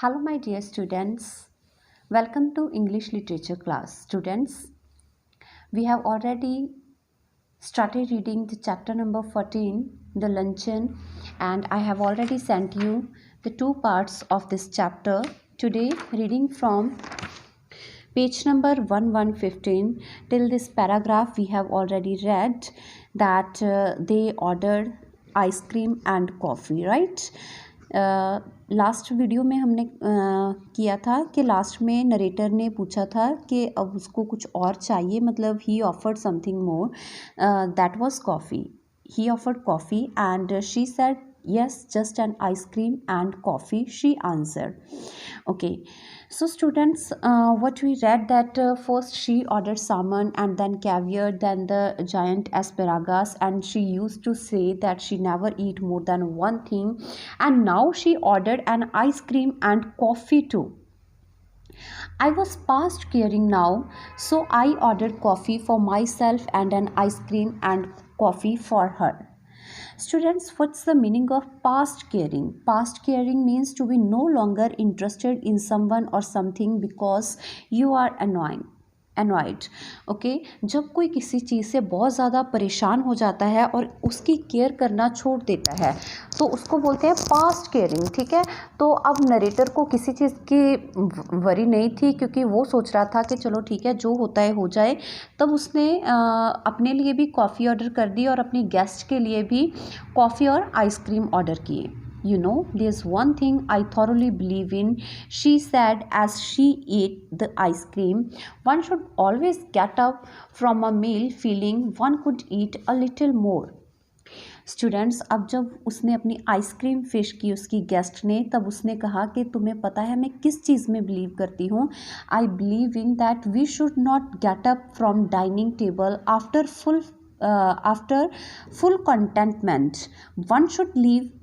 Hello, my dear students. Welcome to English literature class. Students, we have already started reading the chapter number 14, the luncheon, and I have already sent you the two parts of this chapter. Today, reading from page number 1115 till this paragraph, we have already read that they ordered ice cream and coffee, right? Last video में हमने किया था कि last में narrator ने पूछा था कि अब उसको कुछ और चाहिए, मतलब ही offered something more, that was coffee. He offered coffee and she said yes, just an ice cream and coffee, she answered. Okay, so students, what we read that first she ordered salmon and then caviar, then the giant asparagus, and she used to say that she never eat more than one thing, and now she ordered an ice cream and coffee too. I was past caring now, so I ordered coffee for myself and an ice cream and coffee for her. Students, what's the meaning of past caring? Past caring means to be no longer interested in someone or something because you are annoyed. Okay, जब कोई किसी चीज़ से बहुत ज़्यादा परेशान हो जाता है और उसकी केयर करना छोड़ देता है तो उसको बोलते हैं पास्ट केयरिंग. ठीक है, तो अब नरेटर को किसी चीज़ की वरी नहीं थी क्योंकि वो सोच रहा था कि चलो ठीक है, जो होता है हो जाए. तब उसने अपने लिए भी कॉफ़ी ऑर्डर कर दी और अपनी गेस्ट के लिए भी कॉफ़ी और आइसक्रीम ऑर्डर किए. You know, there's one thing I thoroughly believe in, she said as she ate the ice cream. One should always get up from a meal feeling one could eat a little more. Students, अब जब उसने अपनी ice cream fish की उसकी guest ने, तब उसने कहा कि तुम्हें पता है मैं किस चीज़ में बिलीव करती हूँ. I believe in that we should not get up from dining table after full contentment. One should leave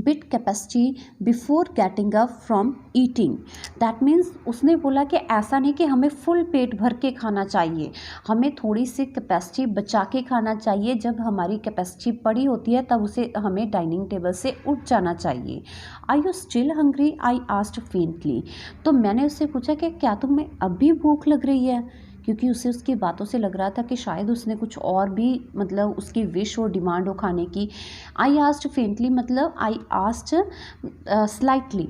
bit capacity before getting up from eating. That means उसने बोला कि ऐसा नहीं कि हमें फुल पेट भर के खाना चाहिए, हमें थोड़ी सी कैपेसिटी बचा के खाना चाहिए. जब हमारी कैपेसिटी पड़ी होती है तब उसे हमें डाइनिंग टेबल से उठ जाना चाहिए. Are you still hungry, I asked faintly. तो मैंने उससे पूछा कि क्या तुम्हें अब भी भूख लग रही है, क्योंकि उसे उसकी बातों से लग रहा था कि शायद उसने कुछ और भी, मतलब उसकी विश हो, डिमांड हो खाने की. आई आस्क्ड फेंटली मतलब I asked slightly.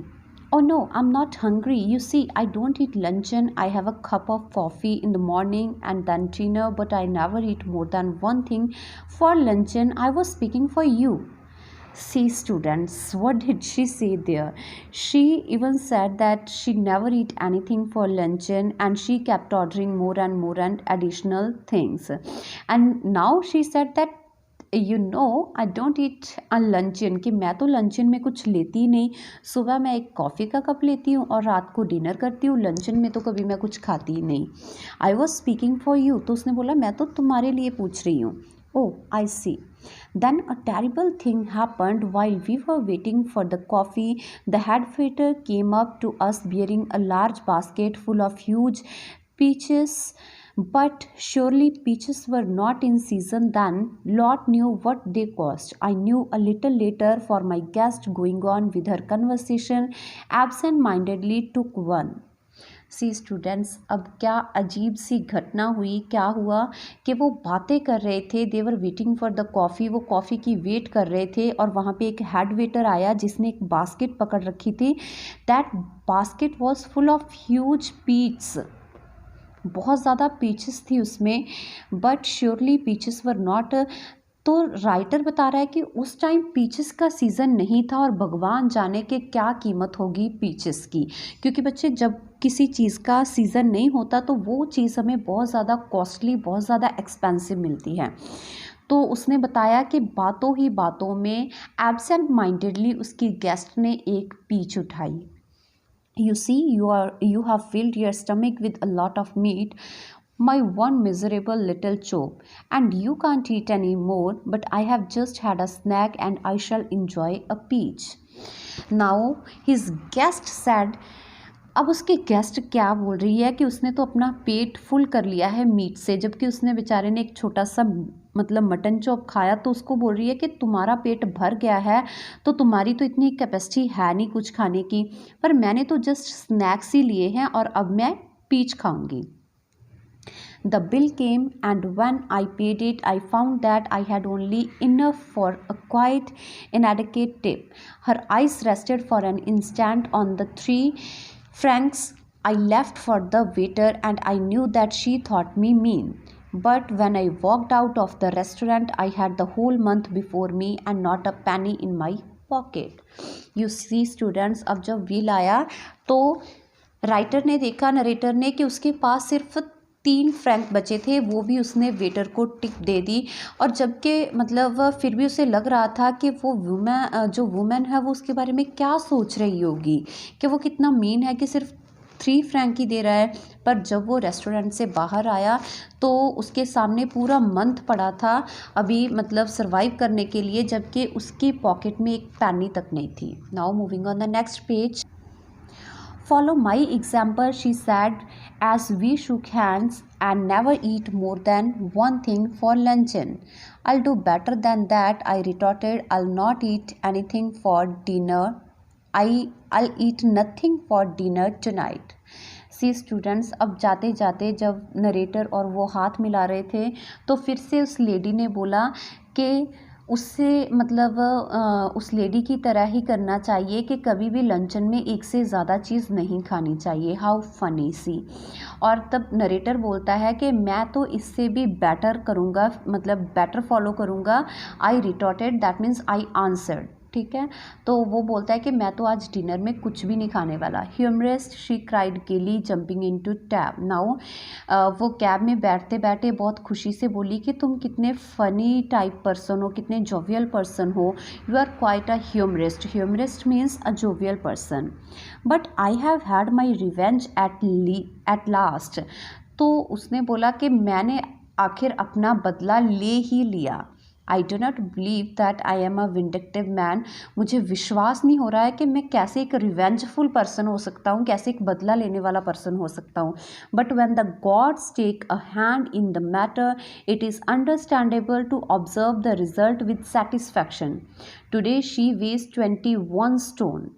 Oh no, I'm not hungry. You see, I don't eat luncheon. I have a cup of coffee in the morning and then dinner, but I never eat more than one thing for luncheon. I was speaking for you. See, students, what did she say there? She even said that she never eat anything for luncheon and she kept ordering more and additional things. And now she said that you know, I don't eat a luncheon, कि मैं तो luncheon में कुछ लेती ही नहीं. सुबह मैं एक कॉफ़ी का कप लेती हूँ और रात को डिनर करती हूँ. लंचन में तो कभी मैं कुछ खाती ही नहीं. I was speaking for you, तो उसने बोला मैं तो तुम्हारे लिए पूछ रही हूँ. Oh, I see. Then a terrible thing happened while we were waiting for the coffee. The head waiter came up to us bearing a large basket full of huge peaches. But surely peaches were not in season then. Lord knew what they cost. I knew a little later, for my guest, going on with her conversation, absent-mindedly took one. C students, अब क्या अजीब सी घटना हुई. क्या हुआ कि वो बातें कर रहे थे, they were waiting for the coffee, वो कॉफ़ी की वेट कर रहे थे और वहाँ पे एक हेड वेटर आया जिसने एक बास्केट पकड़ रखी थी. That basket was full of huge Pitt's. बहुत ज़्यादा पीचेस थी उसमें. But surely peaches were not. तो राइटर बता रहा है कि उस टाइम पीचेस का सीज़न नहीं था और भगवान जाने के क्या कीमत होगी पीचेस की, क्योंकि बच्चे जब किसी चीज़ का सीज़न नहीं होता तो वो चीज़ हमें बहुत ज़्यादा कॉस्टली, बहुत ज़्यादा एक्सपेंसिव मिलती है. तो उसने बताया कि बातों ही बातों में एब्सेंट माइंडेडली उसकी गेस्ट ने एक पीच उठाई. You see, you have filled your stomach with a lot of meat, my one miserable little chop, and you can't eat any more, but I have just had a snack and I shall enjoy a peach. Now his guest said. अब उसकी guest क्या बोल रही है कि उसने तो अपना पेट फुल कर लिया है मीट से, जबकि उसने बेचारे ने एक छोटा सा मतलब मटन चॉप खाया तो उसको बोल रही है कि तुम्हारा पेट भर गया है, तो तुम्हारी तो इतनी कैपेसिटी है नहीं कुछ खाने की, पर मैंने तो जस्ट स्नैक्स ही लिए हैं और अब मैं पीच खाऊंगी। The bill came, and when I paid it, I found that I had only enough for a quite inadequate tip. Her eyes rested for an instant on the 3 francs I left for the waiter, and I knew that she thought me mean. But when I walked out of the restaurant, I had the whole month before me and not a penny in my pocket. You see students, अब जब bill आया तो writer ने देखा, narrator ने, कि उसके पास सिर्फ 3 फ्रैंक बचे थे, वो भी उसने वेटर को टिप दे दी। और जबकि मतलब फिर भी उसे लग रहा था कि वो वुमेन है वो उसके बारे में क्या सोच रही होगी, कि वो कितना मीन है कि सिर्फ 3 फ्रैंक ही दे रहा है। पर जब वो रेस्टोरेंट से बाहर आया तो उसके सामने पूरा मंथ पड़ा था अभी मतलब सरवाइव करने के लिए, जबकि उसकी पॉकेट में एक पैनी तक नहीं थी। Now moving on the next page. Follow my example, she said as we shook hands, and never eat more than one thing for luncheon. I'll do better than that, I retorted. I'll not eat anything for dinner. I'll eat nothing for dinner tonight. See students, अब जाते जाते जब narrator और वो हाथ मिला रहे थे तो फिर से उस लेडी ने बोला कि उससे मतलब उस लेडी की तरह ही करना चाहिए कि कभी भी लंचन में एक से ज़्यादा चीज़ नहीं खानी चाहिए। हाउ फनी सी। और तब नरेटर बोलता है कि मैं तो इससे भी बेटर करूँगा, मतलब बेटर फॉलो करूँगा। I retorted, that means I answered. ठीक है, तो वो बोलता है कि मैं तो आज डिनर में कुछ भी नहीं खाने वाला। ह्यूमरिस्ट, शी क्राइड गेली जंपिंग इनटू टैब। नाउ वो कैब में बैठते बैठे बहुत खुशी से बोली कि तुम कितने फ़नी टाइप पर्सन हो, कितने जोवियल पर्सन हो। You are quite a humorist. Humorist means a jovial person. But I have had my revenge at last. तो उसने बोला कि मैंने आखिर अपना बदला ले ही लिया। I do not believe that I am a vindictive man. मुझे विश्वास नहीं हो रहा है कि मैं कैसे एक रिवेंजफुल पर्सन हो सकता हूँ, कैसे एक बदला लेने वाला पर्सन हो सकता हूँ। But when the gods take a hand in the matter, it is understandable to observe the result with satisfaction. Today she weighs 21 stone.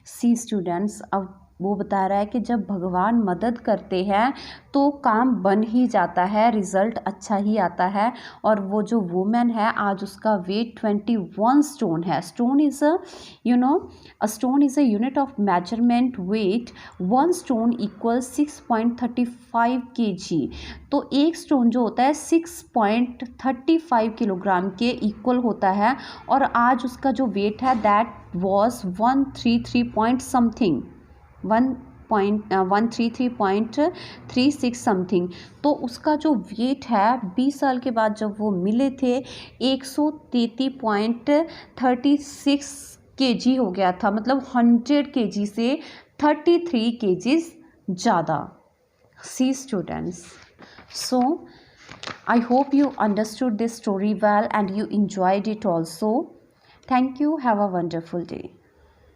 See students, अब वो बता रहा है कि जब भगवान मदद करते हैं तो काम बन ही जाता है, रिज़ल्ट अच्छा ही आता है। और वो जो वुमेन है आज उसका वेट 21 स्टोन है। Stone is a stone is a unit of measurement weight. 1 stone equal 6.35 kg। तो एक स्टोन जो होता है 6.35 किलोग्राम के इक्वल होता है। और आज उसका जो वेट है that was 133 point something, 133.36 something. तो उसका जो वेट है 20 साल के बाद जब वो मिले थे 133.36 kg हो गया था, मतलब 100 kg से 33 kg ज़्यादा। सी students, so I hope you understood this story well and you enjoyed it also. Thank you. Have a wonderful day.